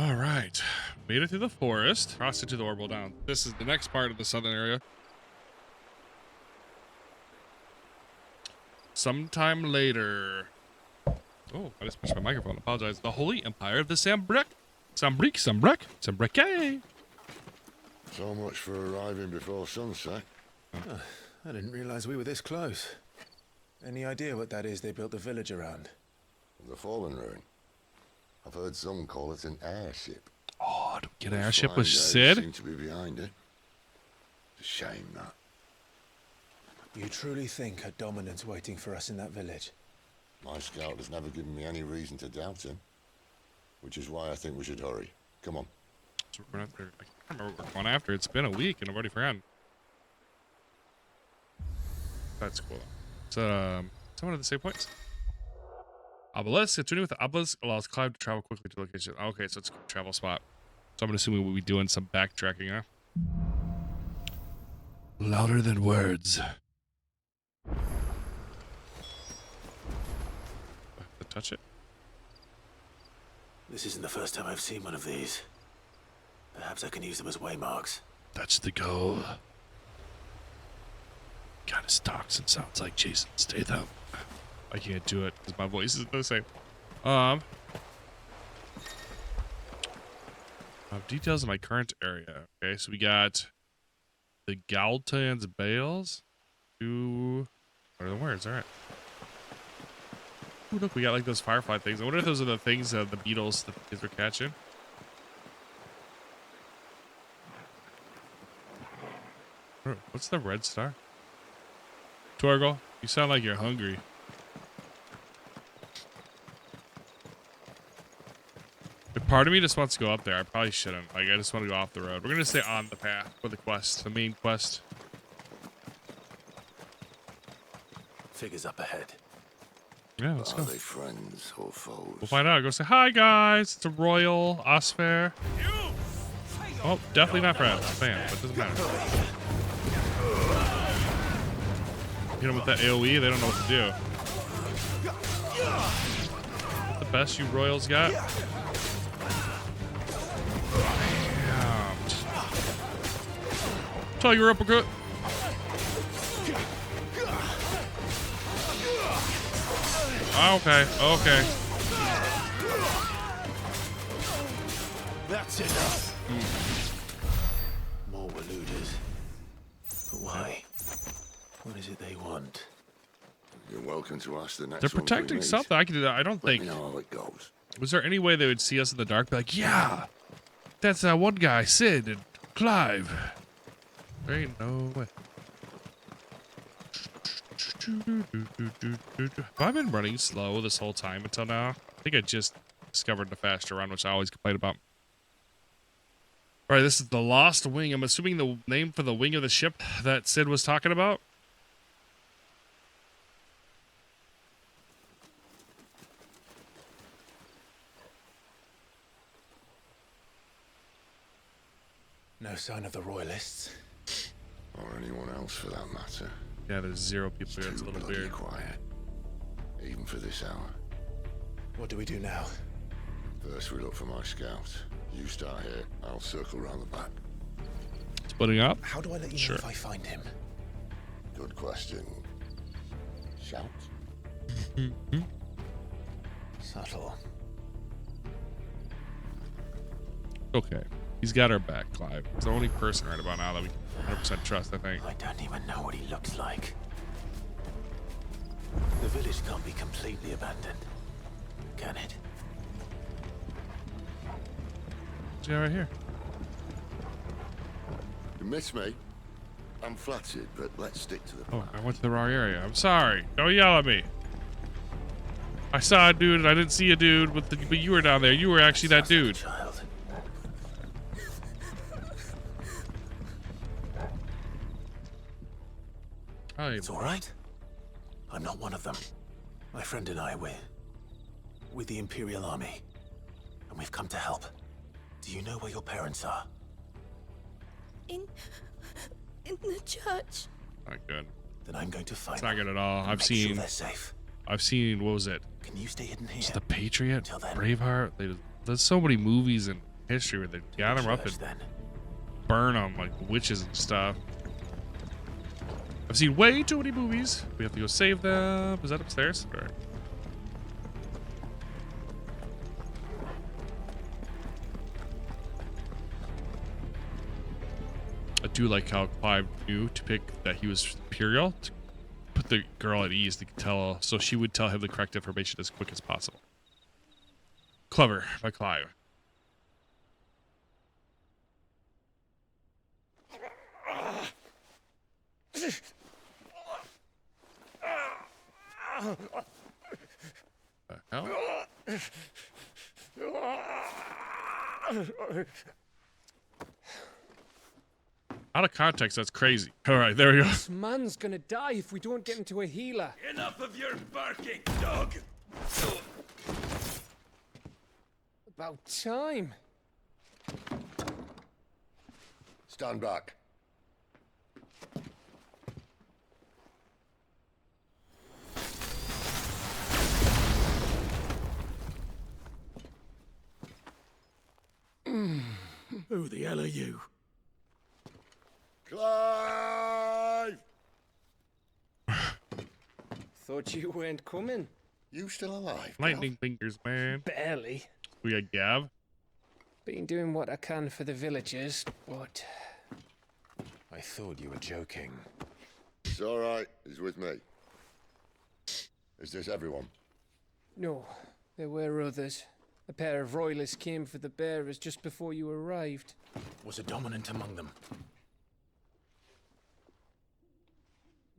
All right, made it through the forest, crossed into the Orabell Downs. This is the next part of the southern area. Sometime later. Oh, I just pushed my microphone. Apologize. The Holy Empire of the Sambrek. Sambrek. So much for arriving before sunset. Oh, I didn't realize we were this close. Any idea what that is they built the village around? The fallen ruin. I've heard some call it an airship. Oh, do we get an airship with Cid? Cid? Seem to be behind it. It's a shame that. You truly think a dominant's waiting for us in that village? My scout has never given me any reason to doubt him. Which is why I think we should hurry. Come on. So we're going after. I can't remember what we're going after. It's been a week and I've already forgotten. That's cool. So, someone at the same place. Obelisk. Tuning with the obelisk allows Clive to travel quickly to location. Okay, so it's a travel spot. So I'm assuming we'll be doing some backtracking, huh? Louder than words. To touch it. This isn't the first time I've seen one of these. Perhaps I can use them as waymarks. That's the goal. Kind of stalks and sounds like Jason Statham. I can't do it because my voice is the same. Details of my current area. Okay, so we got the Galtan's Bales. What are the words? All right. Ooh, look, we got like those firefly things. I wonder if those are the things the beetles that the kids were catching. Oh, what's the red star? Torgal, you sound like you're hungry. If part of me just wants to go up there, I probably shouldn't. Like, I just want to go off the road. We're going to stay on the path for the quest, the main quest. Figures up ahead. Yeah, let's go. Are they friends or foes? We'll find out. Go say, hi, guys. It's a royal Osfair. Oh, definitely not friends. Fan, but it doesn't matter. Hit them with that AoE, they don't know what to do. What's the best you royals got? Tiger uppercut. Okay, okay. That's enough. More Waluders. But why? What is it they want? You're welcome to ask the next They're one we protecting meet. something. I can do that. I don't Let think. me know how it goes. Was there any way they would see us in the dark? Be like, yeah, that's that one guy, Cid and Clive. There ain't no way. Have I been running slow this whole time until now? I think I just discovered the faster run, which I always complain about. All right, this is the Lost Wing. I'm assuming the name for the wing of the ship that Cid was talking about. No sign of the royalists. Or anyone else for that matter. Yeah, there's 0 people here. It's a Too little bloody weird. quiet. Even for this hour. What do we do now? First we look for my scout. You start here. I'll circle round the back. Splitting up. How do I let you Sure. know if I find him? Good question. Shout? Subtle. Okay. He's got our back, Clive. He's the only person right about now that we can 100% trust, I think. I don't even know what he looks like. The village can't be completely abandoned, can it? Yeah, right here. You miss me? I'm flattered, but let's stick to the Oh, plan. I went to the wrong area. I'm sorry. Don't yell at me. I saw a dude and I didn't see a dude, but you were down there. You were actually that dude. Child. Hi. It's all right. I'm not one of them. My friend and I, we're with the Imperial Army, and we've come to help. Do you know where your parents are? In the church. Not good. Then I'm going to find It's not them good at all. and I've make sure seen, they're safe. what was it? Can you stay hidden here? It's The Patriot, Till then. Braveheart. There's so many movies and history where they gather them up and Then. burn them like witches and stuff. I've seen way too many movies. We have to go save them. Is that upstairs? All right. I do like how Clive knew to pick that he was Imperial to put the girl at ease to tell, so she would tell him the correct information as quick as possible. Clever by Clive. The hell? Out of context, that's crazy. All right, there we go. This man's gonna die if we don't get into a healer. Enough of your barking, dog! About time. Stand back. Who the hell are you? Clive! Thought you weren't coming. You still alive? Lightning fingers, man. Barely. We got Gav. Been doing what I can for the villagers, but I thought you were joking. It's all right. He's with me. Is this everyone? no, there were others. A pair of royalists came for the bearers just before you arrived. Was a dominant among them?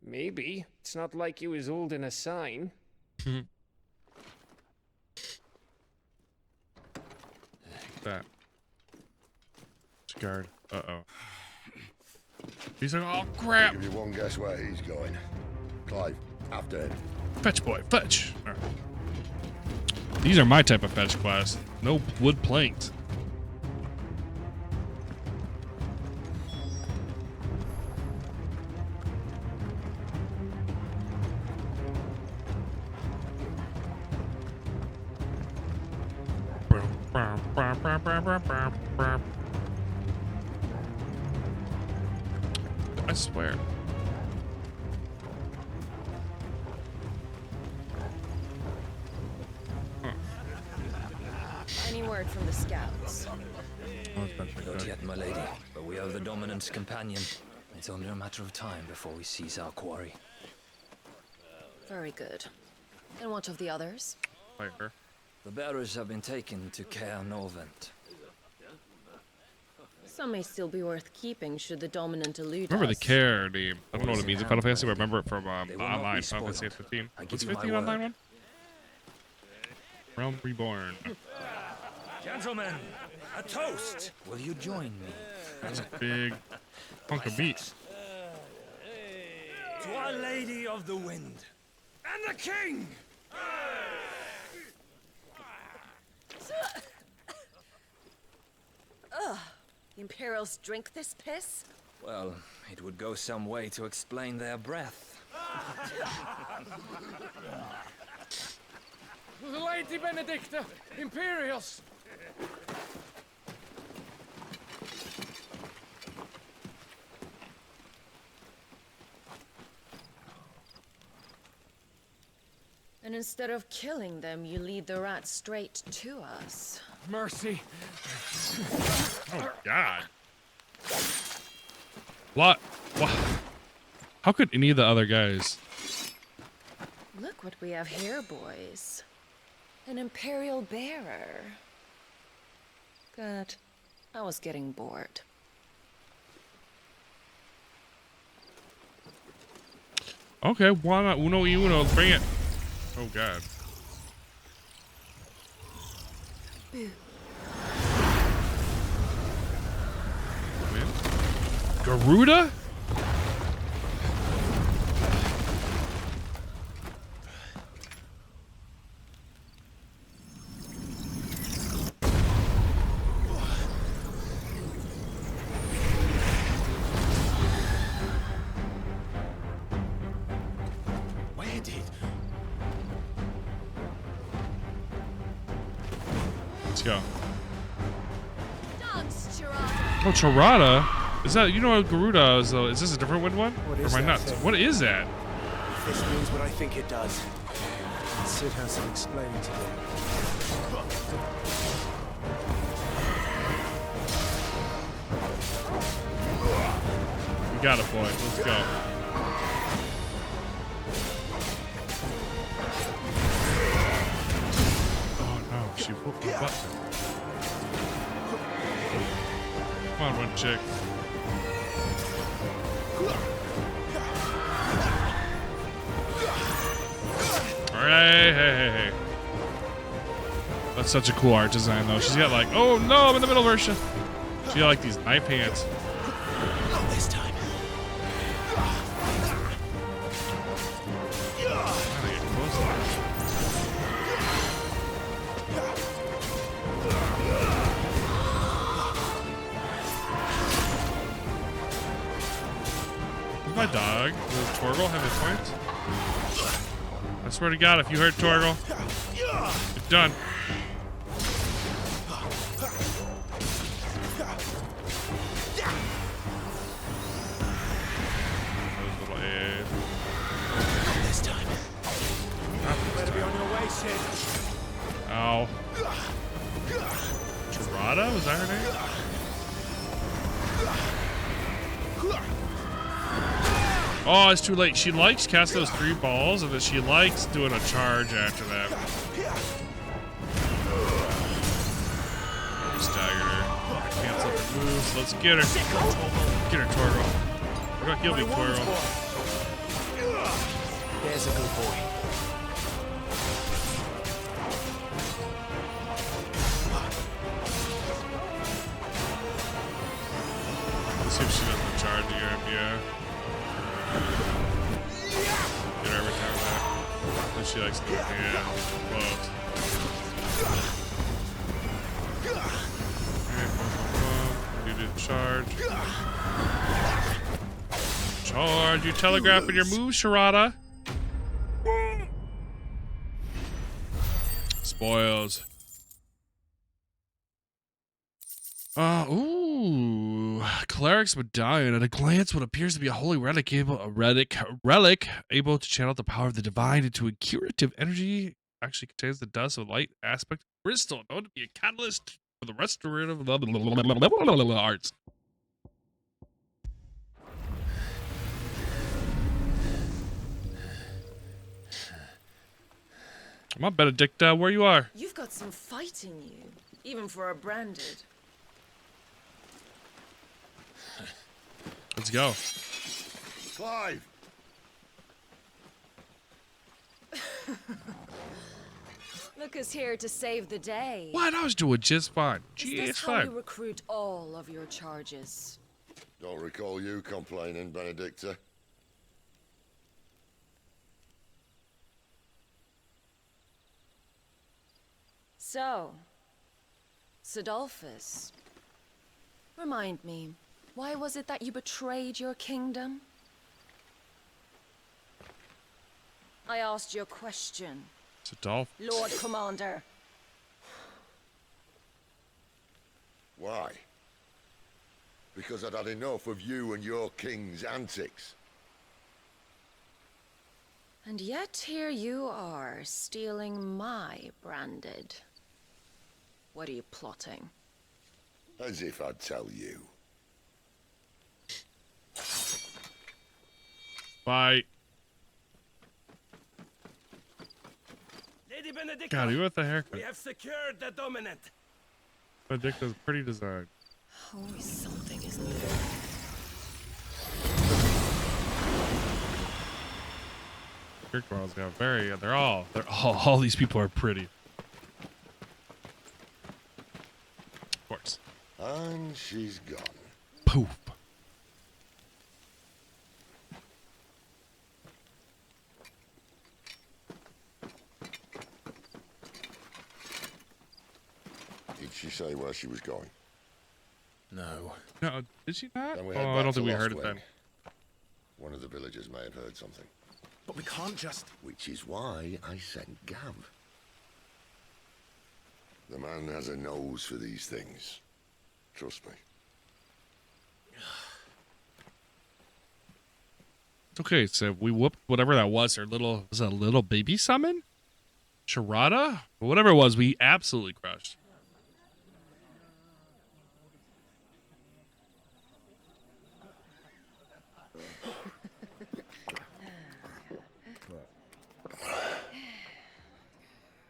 Maybe. It's not like he was holding a sign. That. Guard. Uh-oh. He's like, oh, crap. Give you one guess where he's going. Clive, after him. Fetch, boy, fetch. All right. These are my type of fetch class. No wood planks. I swear. Any word from the scouts? Not yet, my lady, but we have the dominant's companion. It's only a matter of time before we seize our quarry. Very good. And what of the others? Fire. The bearers have been taken to Caer Novent. Some may still be worth keeping should the dominant elude Remember the us. care name. I don't know what it means in Final Fantasy, but I remember it from They the will not be online Final Fantasy spoiled. 15. I give What's you my 15 online word. one? Realm Reborn. Gentlemen, a toast! Will you join me? That's a big hunk of beat. To Our Lady of the Wind and the King! The Imperials drink this piss? Well, it would go some way to explain their breath. The Lady Benedikta! Imperials! And instead of killing them, you lead the rats straight to us. Mercy! Oh, God. What? How could any of the other guys? Look what we have here, boys. An Imperial bearer. Good. I was getting bored. Okay, why not? Uno y uno. Bring it. Oh, God. Garuda? Where did? Let's go. Oh, Chirada? Is that, you know what Garuda is though? Is this a different wind one? What Or is am I that nuts? thing? What is that? This means what I think it does. Cid has some explaining to do. We got it, boy. Let's go. Oh no, she whooped my butt. Come on, one chick. Alright, hey. That's such a cool art design though. She's got like, oh no, I'm in the middle version. She got like these knife hands. Not this time. Gotta get close to her. Where's my dog? Does Torgal have his points? I swear to God, if you hurt Torgal, you're done. Those little A's. This time. Better be on your way, Cid. Ow. Chirada? Was that her name? Oh, it's too late. She likes casting those 3 balls, and then she likes doing a charge after that. Staggered her. Cancel her moves. Let's get her. Get her, Torgal. We're gonna kill me, Torgal. There's a good boy. Let's see if she doesn't charge again. Yeah. Get her every time that. Then she likes to do hand. Close. You did charge. Charge. You telegraphing your moves, Chirada. Spoils. Ooh, cleric's medallion. At a glance, what appears to be a holy relic able to channel the power of the divine into a curative energy. Actually contains the dust of light aspect of crystal, known to be a catalyst for the restorative arts. Come on, Benedikta, where you are? You've got some fight in you, even for a branded. Let's go. Clive! Look who's here to save the day. What? I was doing just fine. Is Gee, this it's how fine. you recruit all of your charges? Don't recall you complaining, Benedikta. So, Sidolphus, remind me, why was it that you betrayed your kingdom? I asked you a question, It's a dolphin. Lord Commander. Why? Because I'd had enough of you and your king's antics. And yet here you are, stealing my branded. What are you plotting? As if I'd tell you. Bye. Lady Benedikta, God, you with the haircut. we have secured the dominant. Benedikta's pretty design. Always something, isn't there? Kirkwell's got very. They're all these people are pretty. Of course. And she's gone. Poof. Did she say where she was going? No. No, did she not? Then we Oh, head I back don't to think we Lost heard it Wing. then. One of the villagers may have heard something. But we can't just... Which is why I sent Gav. The man has a nose for these things. Trust me. It's okay. So we whooped whatever that was. Her little, was it a little baby summon? Chirada? Whatever it was, we absolutely crushed.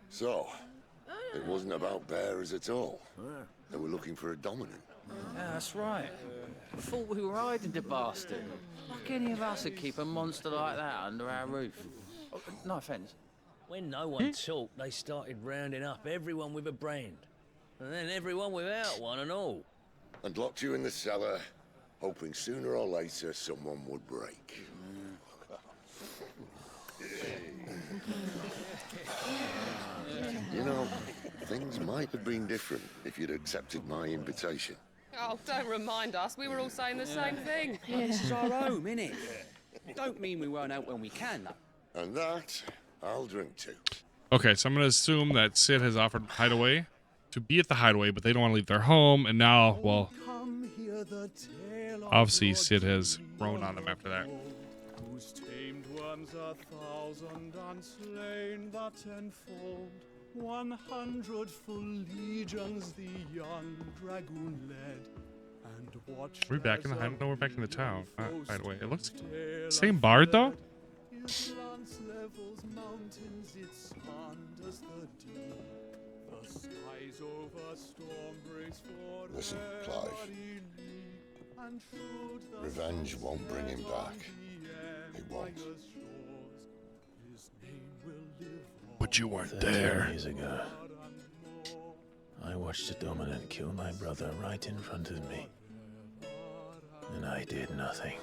So, it wasn't about bearers at all. They were looking for a dominant. Yeah, that's right. Thought we were hiding the bastard. Like any of us would keep a monster like that under our roof. Oh, no offence. When no one talked, they started rounding up everyone with a brand. And then everyone without one and all. And locked you in the cellar, hoping sooner or later someone would break. You know, things might have been different if you'd accepted my invitation. Oh, don't remind us. We were all saying the same thing. This is our home, innit? Don't mean we won't out when we can, though. And that, I'll drink to. Okay, so I'm going to assume that Cid has offered Hideaway to be at the Hideaway, but they don't want to leave their home. And now, well, obviously Cid has grown on them after that. Whose tamed worms 1,000 and slain the tenfold. 100 full legions the young dragoon led. And watched Are we back in the Hideaway? No, we're back in the town. Hideaway. It looks same bard though. His lance levels mountains, it slanders the deep. The skies over storm breaks for Listen, Clive. Revenge won't bring him back. It won't. But you weren't 13 there. years ago, I watched a dominant kill my brother right in front of me. And I did nothing.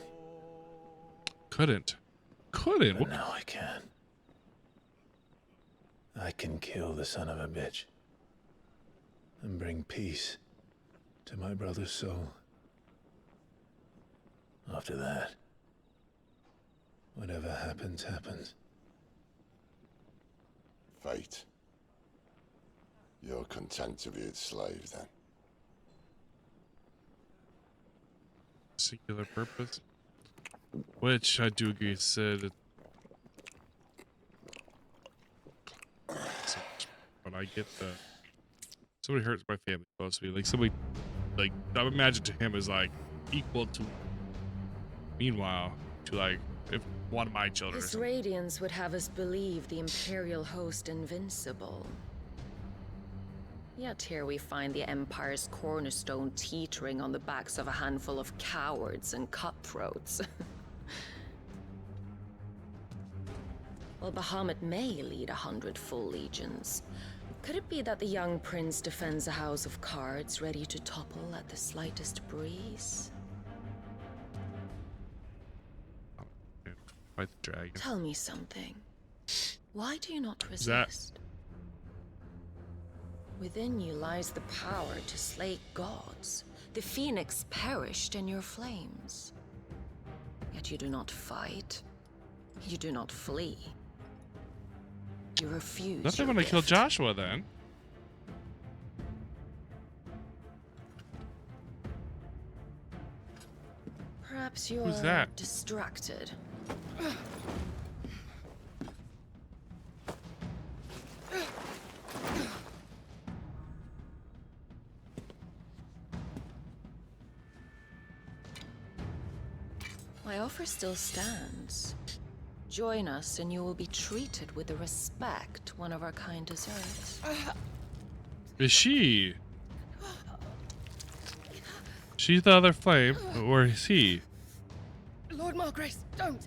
Couldn't. But now I can. I can kill the son of a bitch. And bring peace to my brother's soul. After that, whatever happens, happens. Fate. You're content to be its slave, then? Singular purpose. Which I do agree, Cid. When I get the somebody hurts my family close to me, like somebody, like I would imagine to him is like equal to. Meanwhile, to like if one of my children. His radiance would have us believe the Imperial host invincible. Yet here we find the Empire's cornerstone teetering on the backs of a handful of cowards and cutthroats. Well, Bahamut may lead 100 full legions. Could it be that the young prince defends a house of cards ready to topple at the slightest breeze? Fight the dragon. Tell me something. Why do you not resist? Within you lies the power to slay gods. The phoenix perished in your flames. Yet you do not fight. You do not flee. You refuse. Nothing when I killed Joshua then. Perhaps you're Who's that? distracted. My offer still stands. Join us and you will be treated with the respect one of our kind deserves. Is she? She's the other flame, or is he? Lord Margrace, don't!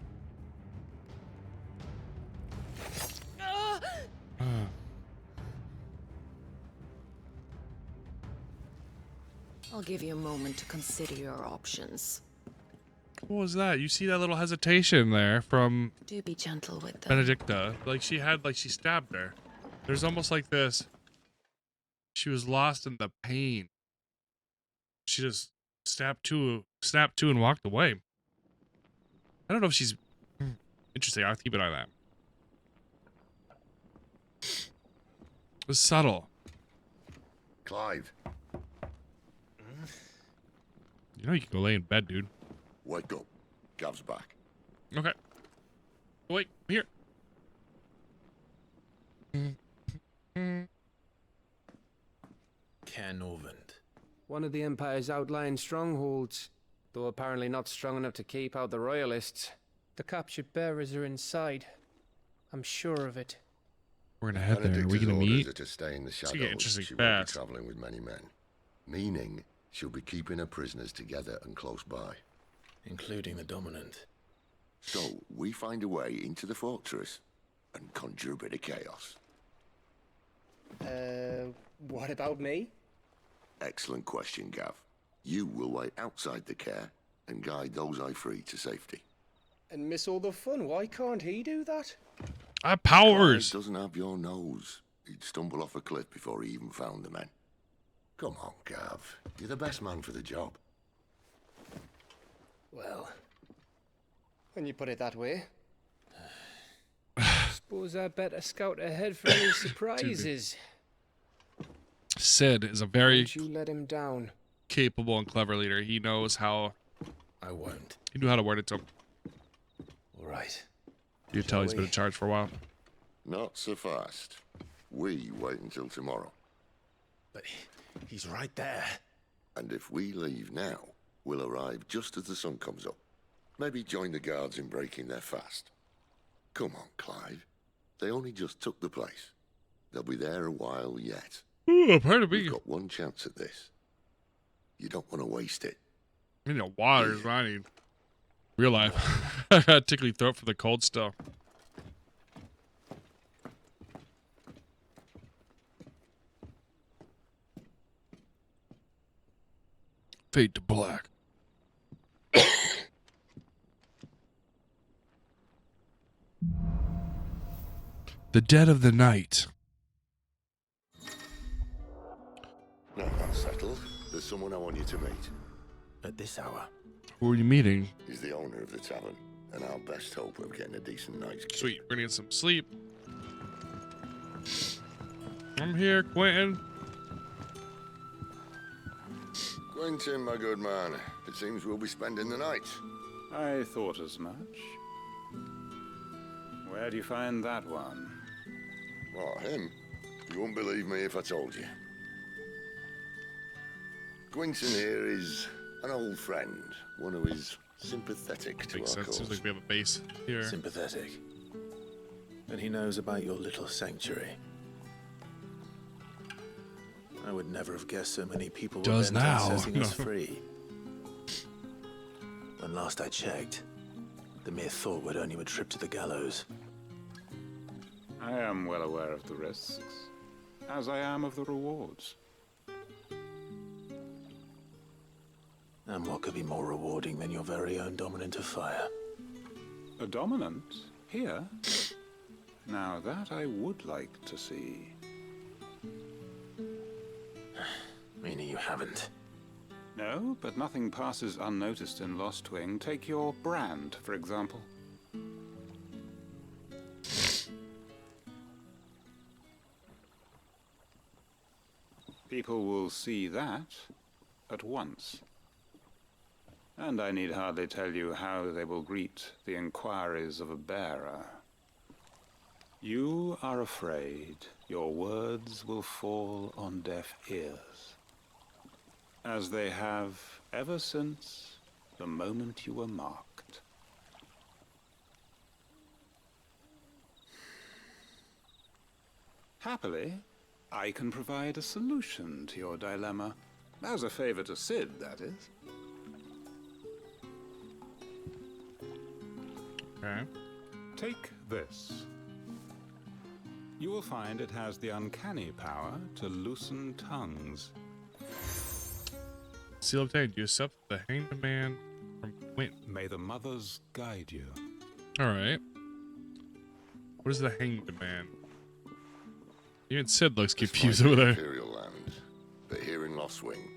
I'll give you a moment to consider your options. What was that? You see that little hesitation there from Do be gentle with them. Benedikta. Like she had, like she stabbed her. There's almost like this. She was lost in the pain. She just snapped to, and walked away. I don't know if she's interesting. I'll keep an eye on that. It was subtle. Clive. You know you can go lay in bed, dude. Wake up. Gav's back. Okay. Wait, here. Cairnorvend. One of the Empire's outlying strongholds, though apparently not strong enough to keep out the Royalists. The captured bearers are inside. I'm sure of it. We're gonna head there. Are we Benedikta's gonna orders meet? are to stay in the It's gonna get shadows. interesting She fast. won't be traveling with many men. Meaning, she'll be keeping her prisoners together and close by. Including the Dominant. So, we find a way into the fortress and conjure a bit of chaos. What about me? Excellent question, Gav. You will wait outside the care and guide those I free to safety. And miss all the fun. Why can't he do that? I have powers. Clive doesn't have your nose. He'd stumble off a cliff before he even found the men. Come on, Gav. You're the best man for the job. Well, when you put it that way. Suppose I better scout ahead for any surprises. Cid is a very Don't you let him down. capable and clever leader. He knows how. I won't. He knew how to word it to him. All right. You can tell he's been in charge for a while. Not so fast. We wait until tomorrow. But he's right there. And if we leave now, we'll arrive just as the sun comes up. Maybe join the guards in breaking their fast. Come on, Clive. They only just took the place. They'll be there a while yet. Ooh, pardon me. We've got one chance at this. You don't want to waste it. I mean, water is what I need. Real life. I got a tickly throat for the cold stuff. Fade to black. The dead of the night. Now that's settled. There's someone I want you to meet. At this hour. Who are you meeting? He's the owner of the tavern, and our best hope of getting a decent night's sleep. Sweet, we're gonna get some sleep. I'm here, Quinten. Quinten, my good man. It seems we'll be spending the night. I thought as much. Where do you find that one? What, him? You wouldn't believe me if I told you. Quinten here is an old friend, one who is sympathetic to Makes our sense. cause. Seems like we have a base here. Sympathetic. And he knows about your little sanctuary. I would never have guessed so many people were Does bent on now. setting us free. When last I checked, the mere thought would earn you a trip to the gallows. I am well aware of the risks, as I am of the rewards. And what could be more rewarding than your very own dominant of fire? A dominant? Here? Now that I would like to see. Meaning you haven't? No, but nothing passes unnoticed in Lost Wing. Take your brand, for example. People will see that at once. And I need hardly tell you how they will greet the inquiries of a bearer. You are afraid your words will fall on deaf ears, as they have ever since the moment you were marked. Happily, I can provide a solution to your dilemma. As a favor to Cid, that is. Okay. Take this. You will find it has the uncanny power to loosen tongues. Seal obtained. You accept the hanged man from Quinten. May the mothers guide you. Alright. What is the hanged man? Even Cid looks This confused might be over there. Imperial land, but here in Lost Wing,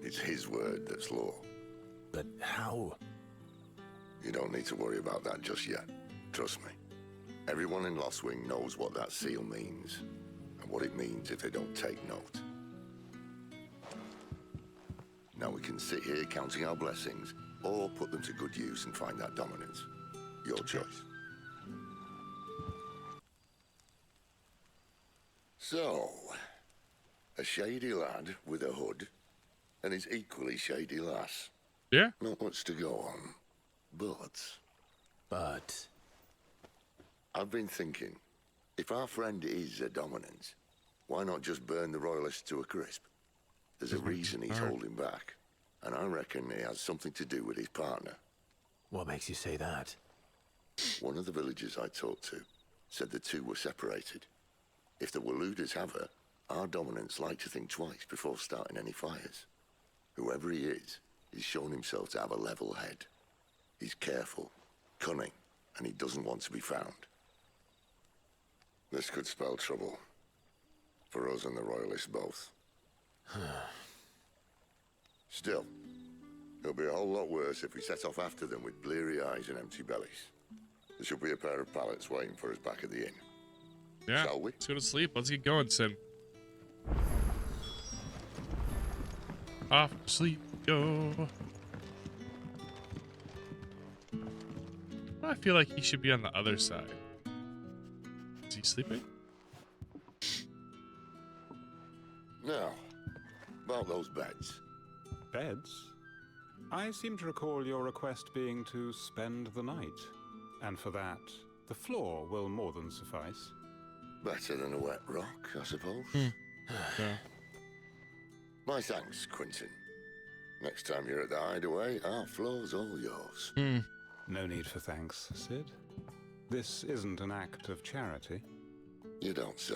it's his word that's law. But how? You don't need to worry about that just yet. Trust me. Everyone in Lost Wing knows what that seal means, and what it means if they don't take note. Now we can sit here counting our blessings, or put them to good use and find that dominance. Your choice. So, a shady lad with a hood, and his equally shady lass. Yeah. Not much to go on, but... I've been thinking, if our friend is a dominant, why not just burn the royalists to a crisp? There's a reason he's holding back, and I reckon he has something to do with his partner. What makes you say that? One of the villagers I talked to said the two were separated. If the Waluders have her, our dominants like to think twice before starting any fires. Whoever he is, he's shown himself to have a level head. He's careful, cunning, and he doesn't want to be found. This could spell trouble. For us and the Royalists both. Still, it'll be a whole lot worse if we set off after them with bleary eyes and empty bellies. There should be a pair of pallets waiting for us back at the inn. Yeah, shall we? Let's go to sleep. Let's get going, Cid. Off to sleep, go. I feel like he should be on the other side. Is he sleeping? Now, about those beds. Beds? I seem to recall your request being to spend the night. And for that, the floor will more than suffice. Better than a wet rock, I suppose. Yeah. My thanks, Quinten. Next time you're at the hideaway, our floor's all yours. No need for thanks, Cid. This isn't an act of charity. You don't say.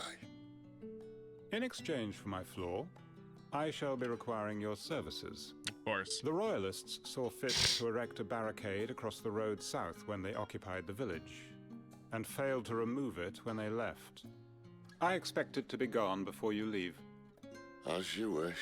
In exchange for my floor, I shall be requiring your services. Of course. The Royalists saw fit to erect a barricade across the road south when they occupied the village, and failed to remove it when they left. I expect it to be gone before you leave. As you wish.